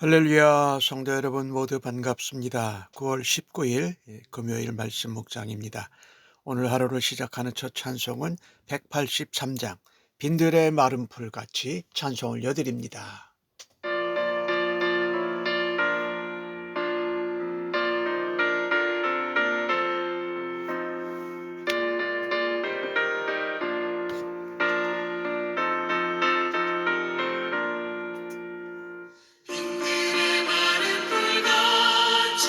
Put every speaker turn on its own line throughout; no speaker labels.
할렐루야, 성도 여러분 모두 반갑습니다. 9월 19일 금요일 말씀 묵상입니다. 오늘 하루를 시작하는 첫 찬송은 183장 빈들의 마른 풀같이 찬송을 여드립니다.
빈들의 마른 풀같이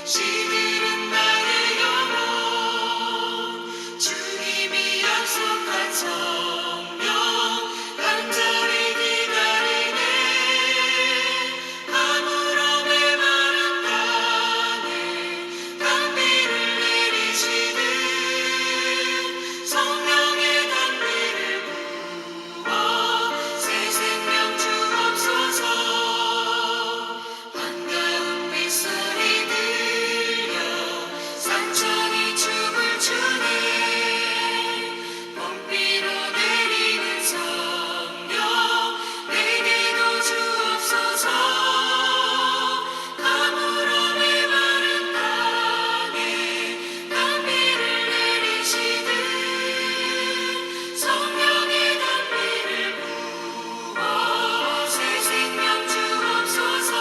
시들은 나의 영혼, 주님이 약속한 성령 간절히 기다리네. 아무럼의 마른 땅에 단비를 내리시듯 성령의 단비를 부어 새 생명 주옵소서. 반가운 빗소리 들려 산천이 춤을 추네. 봄비로 내리는 성령 내게도 주옵소서. 가물음의 마른 땅에 단비를 내리시듯 성령의 단비를 부어 새 생명 주옵소서.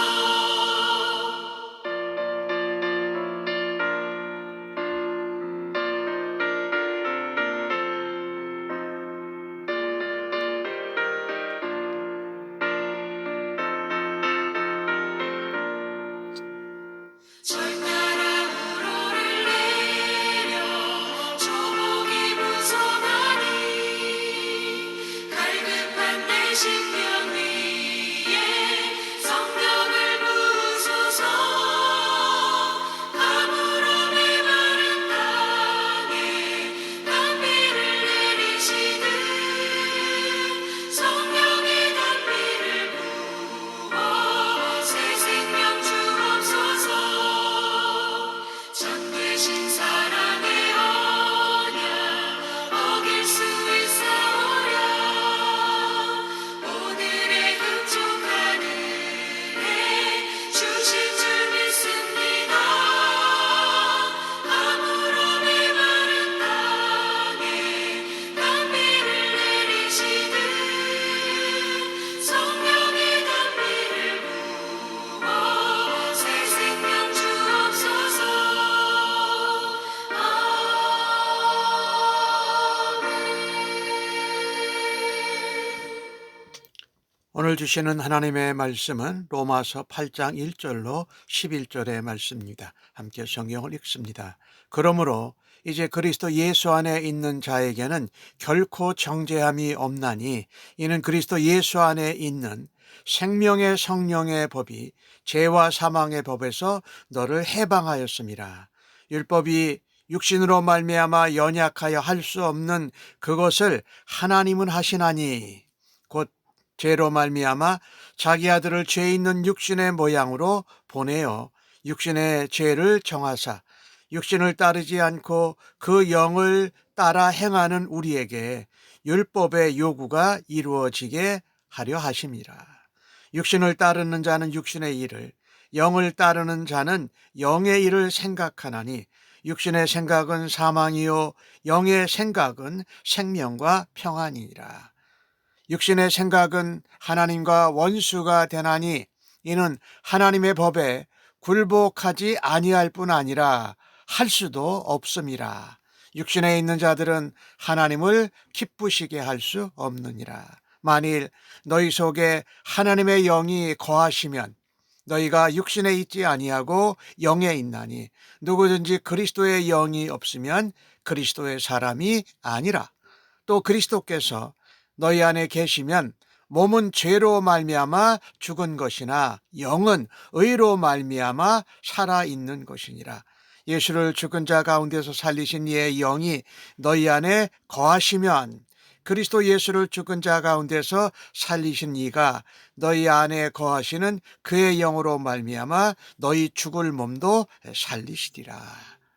절 따라 우로를 내려 조목이 무성하니 갈급한 내 심령 위에 성령을 부으소서. 가물음의 마른 땅에 단비를 내리시듯 성령의 단비를 부어 새 생명 주옵소서. 전 되신 사랑의 언약 어길 수 있사오랴. 오늘의 흡족한 은혜 주실 줄 믿습니다. 아무럼의 마른 땅에 단비를 내리시듯 성령의 단비를 부어 새 생명 주옵소서.
오늘 주시는 하나님의 말씀은 로마서 8장 1절로 11절의 말씀입니다. 함께 성경을 읽습니다. 그러므로 이제 그리스도 예수 안에 있는 자에게는 결코 정죄함이 없나니 이는 그리스도 예수 안에 있는 생명의 성령의 법이 죄와 사망의 법에서 너를 해방하였음이라. 율법이 육신으로 말미암아 연약하여 할 수 없는 그것을 하나님은 하시나니 곧 죄로 말미암아 자기 아들을 죄 있는 육신의 모양으로 보내어 육신의 죄를 정하사 육신을 따르지 않고 그 영을 따라 행하는 우리에게 율법의 요구가 이루어지게 하려 하심이라. 육신을 따르는 자는 육신의 일을, 영을 따르는 자는 영의 일을 생각하나니 육신의 생각은 사망이요 영의 생각은 생명과 평안이니라. 육신의 생각은 하나님과 원수가 되나니 이는 하나님의 법에 굴복하지 아니할 뿐 아니라 할 수도 없음이라. 육신에 있는 자들은 하나님을 기쁘시게 할 수 없느니라. 만일 너희 속에 하나님의 영이 거하시면 너희가 육신에 있지 아니하고 영에 있나니 누구든지 그리스도의 영이 없으면 그리스도의 사람이 아니라. 또 그리스도께서 너희 안에 계시면 몸은 죄로 말미암아 죽은 것이나 영은 의로 말미암아 살아있는 것이니라. 예수를 죽은 자 가운데서 살리신 이의 영이 너희 안에 거하시면 그리스도 예수를 죽은 자 가운데서 살리신 이가 너희 안에 거하시는 그의 영으로 말미암아 너희 죽을 몸도 살리시리라.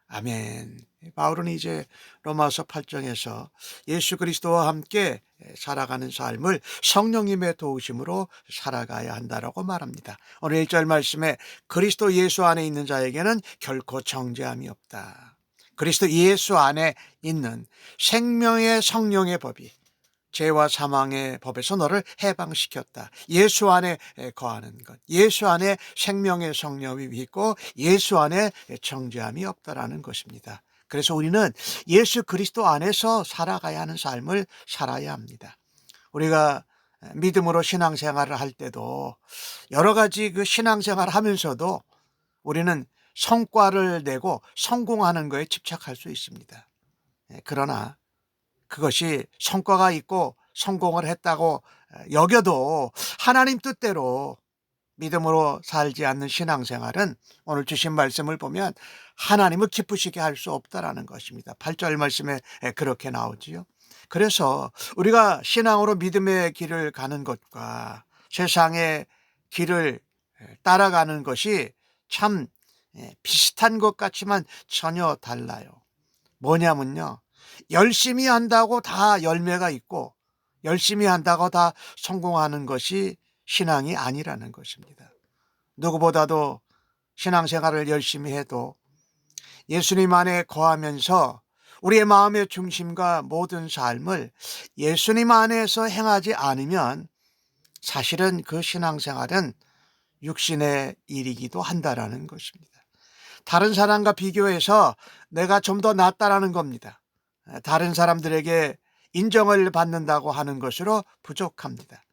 아멘. 바울은 이제 로마서 8장에서 예수 그리스도와 함께 살아가는 삶을 성령님의 도우심으로 살아가야 한다라고 말합니다. 오늘 1절 말씀에 그리스도 예수 안에 있는 자에게는 결코 정죄함이 없다. 그리스도 예수 안에 있는 생명의 성령의 법이 죄와 사망의 법에서 너를 해방시켰다. 예수 안에 거하는 것, 예수 안에 생명의 성령이 있고 예수 안에 정죄함이 없다라는 것입니다. 그래서 우리는 예수 그리스도 안에서 살아가야 하는 삶을 살아야 합니다. 우리가 믿음으로 신앙생활을 할 때도 여러 가지 그 신앙생활을 하면서도 우리는 성과를 내고 성공하는 거에 집착할 수 있습니다. 그러나 그것이 성과가 있고 성공을 했다고 여겨도 하나님 뜻대로 믿음으로 살지 않는 신앙생활은 오늘 주신 말씀을 보면 하나님을 기쁘시게 할 수 없다라는 것입니다. 8절 말씀에 그렇게 나오지요. 그래서 우리가 신앙으로 믿음의 길을 가는 것과 세상의 길을 따라가는 것이 참 비슷한 것 같지만 전혀 달라요. 뭐냐면요, 열심히 한다고 다 열매가 있고 열심히 한다고 다 성공하는 것이 신앙이 아니라는 것입니다. 누구보다도 신앙생활을 열심히 해도 예수님 안에 거하면서 우리의 마음의 중심과 모든 삶을 예수님 안에서 행하지 않으면 사실은 그 신앙생활은 육신의 일이기도 한다라는 것입니다. 다른 사람과 비교해서 내가 좀 더 낫다라는 겁니다. 다른 사람들에게 인정을 받는다고 하는 것으로 부족합니다.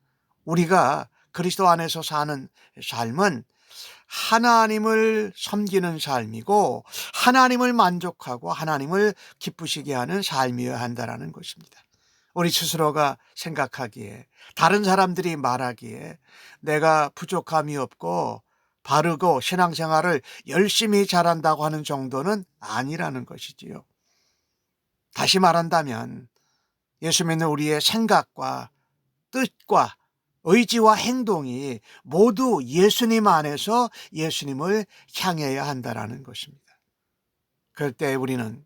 우리가 그리스도 안에서 사는 삶은 하나님을 섬기는 삶이고 하나님을 만족하고 하나님을 기쁘시게 하는 삶이어야 한다는 것입니다. 우리 스스로가 생각하기에, 다른 사람들이 말하기에 내가 부족함이 없고 바르고 신앙생활을 열심히 잘한다고 하는 정도는 아니라는 것이지요. 다시 말한다면 예수 믿는 우리의 생각과 뜻과 의지와 행동이 모두 예수님 안에서 예수님을 향해야 한다는 것입니다. 그럴 때 우리는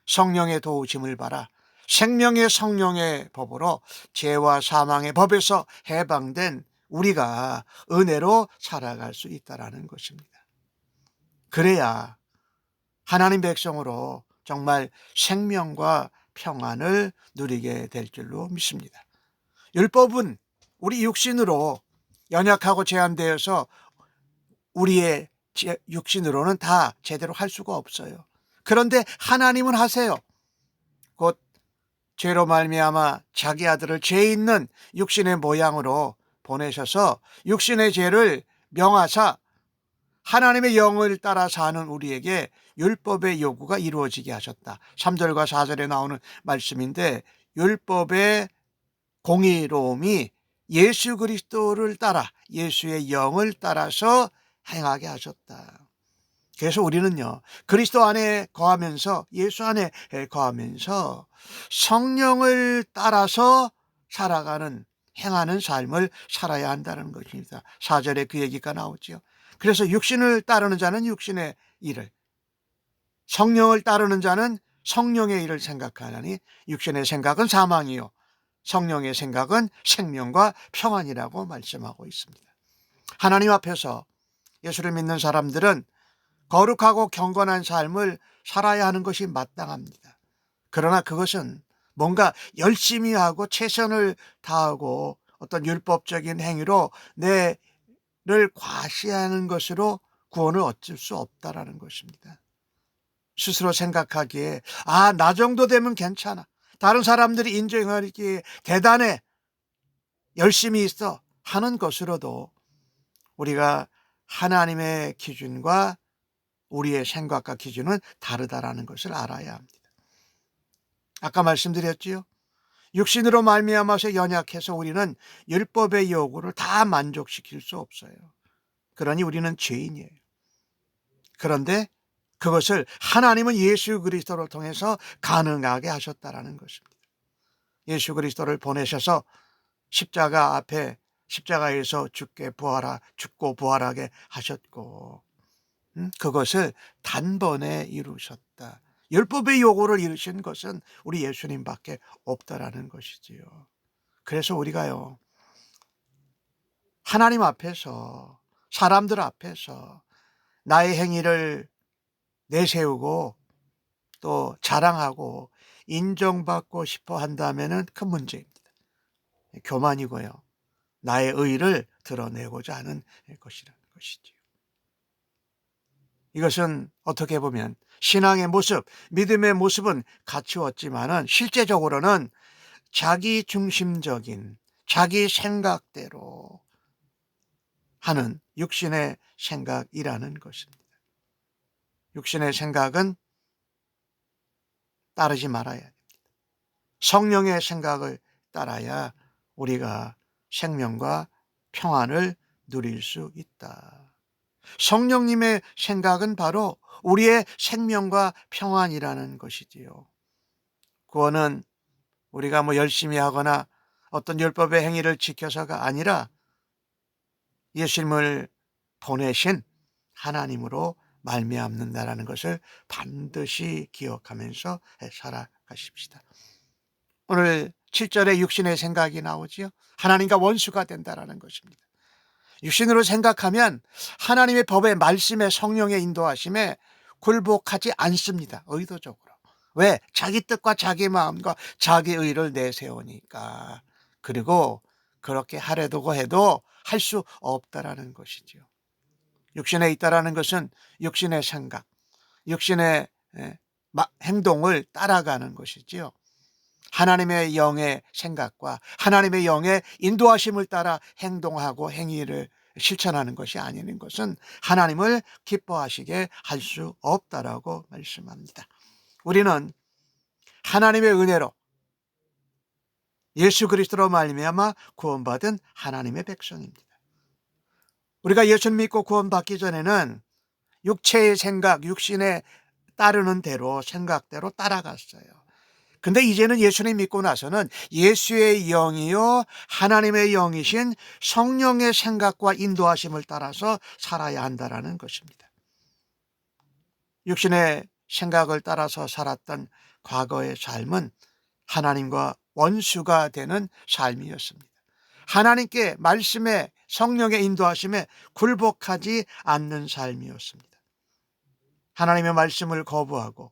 성령의 도우심을 받아 생명의 성령의 법으로 죄와 사망의 법에서 해방된 우리가 은혜로 살아갈 수 있다는 것입니다. 그래야 하나님 백성으로 정말 생명과 평안을 누리게 될 줄로 믿습니다. 율법은 우리 육신으로 연약하고 제한되어서 우리의 육신으로는 다 제대로 할 수가 없어요. 그런데 하나님은 하세요. 곧 죄로 말미암아 자기 아들을 죄 있는 육신의 모양으로 보내셔서 육신의 죄를 명하사 하나님의 영을 따라 사는 우리에게 율법의 요구가 이루어지게 하셨다. 3절과 4절에 나오는 말씀인데 율법의 공의로움이 예수 그리스도를 따라 예수의 영을 따라서 행하게 하셨다. 그래서 우리는요, 그리스도 안에 거하면서 예수 안에 거하면서 성령을 따라서 살아가는 행하는 삶을 살아야 한다는 것입니다. 4절에 그 얘기가 나오죠. 그래서 육신을 따르는 자는 육신의 일을, 성령을 따르는 자는 성령의 일을 생각하나니 육신의 생각은 사망이요 성령의 생각은 생명과 평안이라고 말씀하고 있습니다. 하나님 앞에서 예수를 믿는 사람들은 거룩하고 경건한 삶을 살아야 하는 것이 마땅합니다. 그러나 그것은 뭔가 열심히 하고 최선을 다하고 어떤 율법적인 행위로 내를 과시하는 것으로 구원을 얻을 수 없다라는 것입니다. 스스로 생각하기에 나 정도 되면 괜찮아. 다른 사람들이 인정하기에 대단해. 열심히 있어. 하는 것으로도 우리가 하나님의 기준과 우리의 생각과 기준은 다르다라는 것을 알아야 합니다. 아까 말씀드렸지요. 육신으로 말미암아서 연약해서 우리는 율법의 요구를 다 만족시킬 수 없어요. 그러니 우리는 죄인이에요. 그런데 그것을 하나님은 예수 그리스도를 통해서 가능하게 하셨다라는 것입니다. 예수 그리스도를 보내셔서 십자가 앞에 십자가에서 죽고 부활하게 하셨고 그것을 단번에 이루셨다. 율법의 요구를 이루신 것은 우리 예수님밖에 없다라는 것이지요. 그래서 우리가요, 하나님 앞에서, 사람들 앞에서 나의 행위를 내세우고 또 자랑하고 인정받고 싶어 한다면은 큰 문제입니다. 교만이고요. 나의 의의를 드러내고자 하는 것이라는 것이지요. 이것은 어떻게 보면 신앙의 모습, 믿음의 모습은 갖추었지만은 실제적으로는 자기 중심적인 자기 생각대로 하는 육신의 생각이라는 것입니다. 육신의 생각은 따르지 말아야 됩니다. 성령의 생각을 따라야 우리가 생명과 평안을 누릴 수 있다. 성령님의 생각은 바로 우리의 생명과 평안이라는 것이지요. 구원은 우리가 열심히 하거나 어떤 율법의 행위를 지켜서가 아니라 예수님을 보내신 하나님으로 말미암는다라는 것을 반드시 기억하면서 살아가십시다. 오늘 7절에 육신의 생각이 나오지요. 하나님과 원수가 된다라는 것입니다. 육신으로 생각하면 하나님의 법의 말씀에 성령의 인도하심에 굴복하지 않습니다. 의도적으로. 왜? 자기 뜻과 자기 마음과 자기 의를 내세우니까. 그리고 그렇게 하려고 해도 할 수 없다라는 것이죠. 육신에 있다라는 것은 육신의 생각, 육신의 행동을 따라가는 것이지요. 하나님의 영의 생각과 하나님의 영의 인도하심을 따라 행동하고 행위를 실천하는 것이 아닌 것은 하나님을 기뻐하시게 할 수 없다라고 말씀합니다. 우리는 하나님의 은혜로 예수 그리스도로 말미암아 구원받은 하나님의 백성입니다. 우리가 예수를 믿고 구원받기 전에는 육체의 생각, 육신에 따르는 대로 생각대로 따라갔어요. 근데 이제는 예수님 믿고 나서는 예수의 영이요 하나님의 영이신 성령의 생각과 인도하심을 따라서 살아야 한다라는 것입니다. 육신의 생각을 따라서 살았던 과거의 삶은 하나님과 원수가 되는 삶이었습니다. 하나님께 말씀에 성령의 인도하심에 굴복하지 않는 삶이었습니다. 하나님의 말씀을 거부하고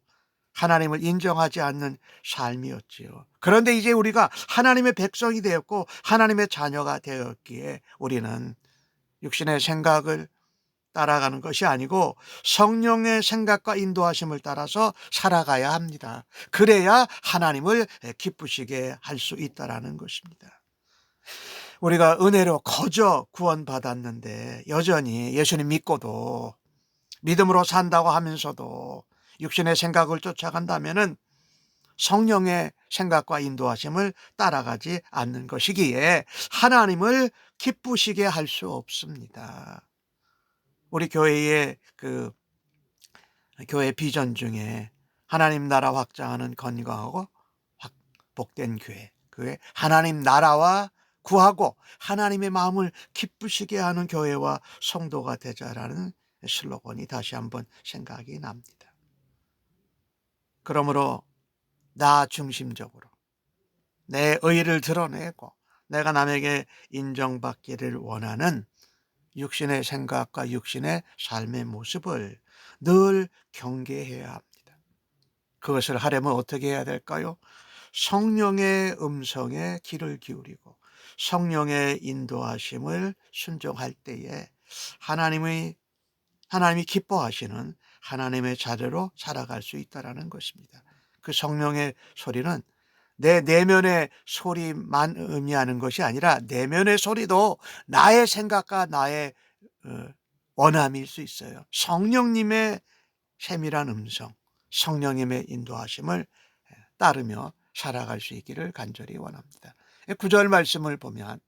하나님을 인정하지 않는 삶이었지요. 그런데 이제 우리가 하나님의 백성이 되었고 하나님의 자녀가 되었기에 우리는 육신의 생각을 따라가는 것이 아니고 성령의 생각과 인도하심을 따라서 살아가야 합니다. 그래야 하나님을 기쁘시게 할 수 있다라는 것입니다. 우리가 은혜로 거저 구원받았는데 여전히 예수님 믿고도 믿음으로 산다고 하면서도 육신의 생각을 쫓아간다면은 성령의 생각과 인도하심을 따라가지 않는 것이기에 하나님을 기쁘시게 할 수 없습니다. 우리 교회의 교회 비전 중에 하나님 나라 확장하는 건강하고 복된 교회, 하나님 나라와 구하고 하나님의 마음을 기쁘시게 하는 교회와 성도가 되자라는 슬로건이 다시 한번 생각이 납니다. 그러므로 나 중심적으로 내 의의를 드러내고 내가 남에게 인정받기를 원하는 육신의 생각과 육신의 삶의 모습을 늘 경계해야 합니다. 그것을 하려면 어떻게 해야 될까요? 성령의 음성에 귀를 기울이고 성령의 인도하심을 순종할 때에 하나님이 기뻐하시는 하나님의 자녀로 살아갈 수 있다는 것입니다. 그 성령의 소리는 내 내면의 소리만 의미하는 것이 아니라 내면의 소리도 나의 생각과 나의 원함일 수 있어요. 성령님의 세밀한 음성, 성령님의 인도하심을 따르며 살아갈 수 있기를 간절히 원합니다. 9절 말씀을 보면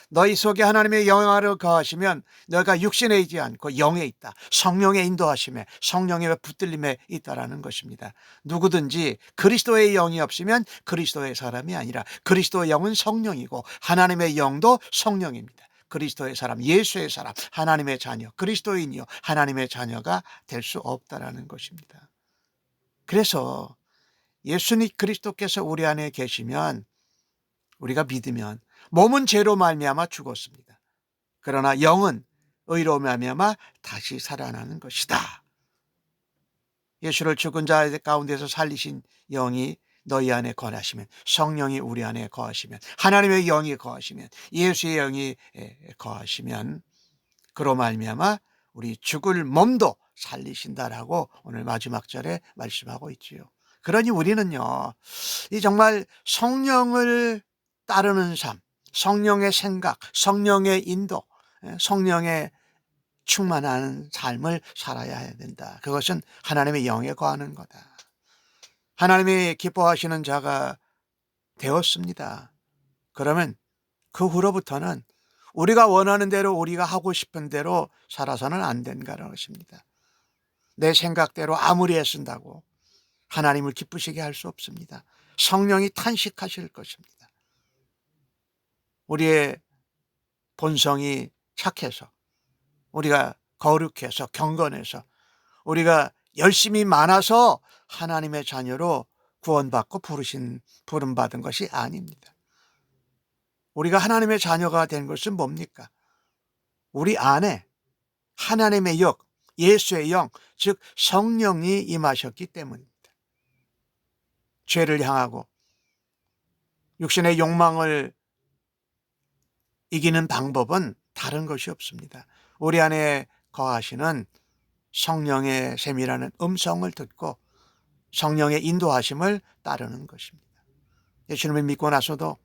너희 속에 하나님의 영화를 거하시면 너희가 육신에 있지 않고 영에 있다. 성령의 인도하심에 성령의 붙들림에 있다라는 것입니다. 누구든지 그리스도의 영이 없으면 그리스도의 사람이 아니라 그리스도의 영은 성령이고 하나님의 영도 성령입니다. 그리스도의 사람, 예수의 사람, 하나님의 자녀, 그리스도인이요 하나님의 자녀가 될 수 없다라는 것입니다. 그래서 예수님 그리스도께서 우리 안에 계시면, 우리가 믿으면 몸은 죄로 말미암아 죽었습니다. 그러나 영은 의로 말미암아 다시 살아나는 것이다. 예수를 죽은 자 가운데서 살리신 영이 너희 안에 거하시면, 성령이 우리 안에 거하시면, 하나님의 영이 거하시면, 예수의 영이 거하시면, 그로 말미암아 우리 죽을 몸도 살리신다라고 오늘 마지막 절에 말씀하고 있지요. 그러니 우리는요, 이 정말 성령을 따르는 삶, 성령의 생각, 성령의 인도, 성령의 충만한 삶을 살아야 된다. 그것은 하나님의 영에 거하는 거다. 하나님이 기뻐하시는 자가 되었습니다. 그러면 그 후로부터는 우리가 원하는 대로, 우리가 하고 싶은 대로 살아서는 안 된다는 것입니다. 내 생각대로 아무리 애쓴다고 하나님을 기쁘시게 할 수 없습니다. 성령이 탄식하실 것입니다. 우리의 본성이 착해서, 우리가 거룩해서, 경건해서, 우리가 열심히 많아서 하나님의 자녀로 구원받고 부름받은 것이 아닙니다. 우리가 하나님의 자녀가 된 것은 뭡니까? 우리 안에 하나님의 영, 예수의 영, 즉 성령이 임하셨기 때문입니다. 죄를 향하고 육신의 욕망을 이기는 방법은 다른 것이 없습니다. 우리 안에 거하시는 성령의 세밀한 음성을 듣고 성령의 인도하심을 따르는 것입니다. 예수님을 믿고 나서도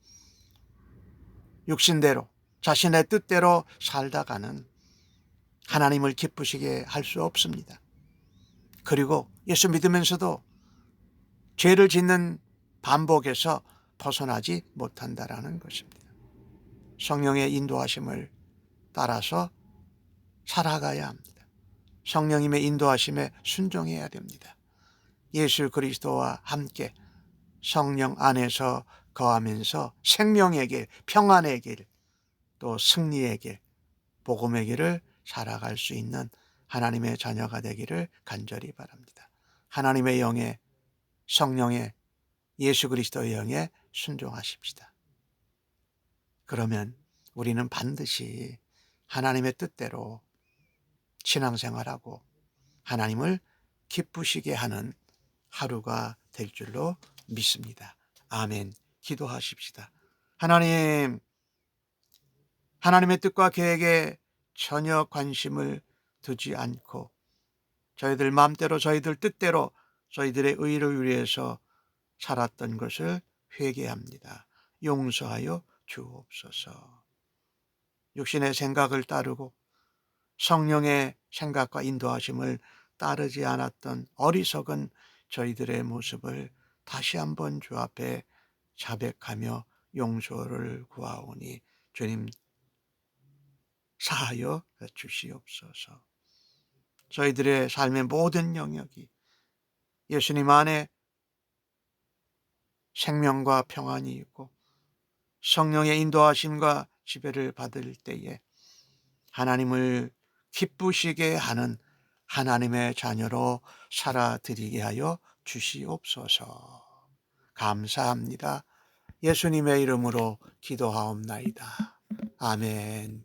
육신대로, 자신의 뜻대로 살다가는 하나님을 기쁘시게 할 수 없습니다. 그리고 예수 믿으면서도 죄를 짓는 반복에서 벗어나지 못한다라는 것입니다. 성령의 인도하심을 따라서 살아가야 합니다. 성령님의 인도하심에 순종해야 됩니다. 예수 그리스도와 함께 성령 안에서 거하면서 생명의 길, 평안의 길, 또 승리의 길, 복음의 길을 살아갈 수 있는 하나님의 자녀가 되기를 간절히 바랍니다. 하나님의 영에, 성령의, 예수 그리스도의 영에 순종하십시다. 그러면 우리는 반드시 하나님의 뜻대로 신앙생활하고 하나님을 기쁘시게 하는 하루가 될 줄로 믿습니다. 아멘. 기도하십시다. 하나님, 하나님의 뜻과 계획에 전혀 관심을 두지 않고 저희들 마음대로, 저희들 뜻대로, 저희들의 의를 위해서 살았던 것을 회개합니다. 용서하여 주옵소서. 육신의 생각을 따르고 성령의 생각과 인도하심을 따르지 않았던 어리석은 저희들의 모습을 다시 한번 주 앞에 자백하며 용서를 구하오니 주님 사하여 주시옵소서. 저희들의 삶의 모든 영역이 예수님 안에 생명과 평안이 있고 성령의 인도하심과 지배를 받을 때에 하나님을 기쁘시게 하는 하나님의 자녀로 살아드리게 하여 주시옵소서. 감사합니다. 예수님의 이름으로 기도하옵나이다. 아멘.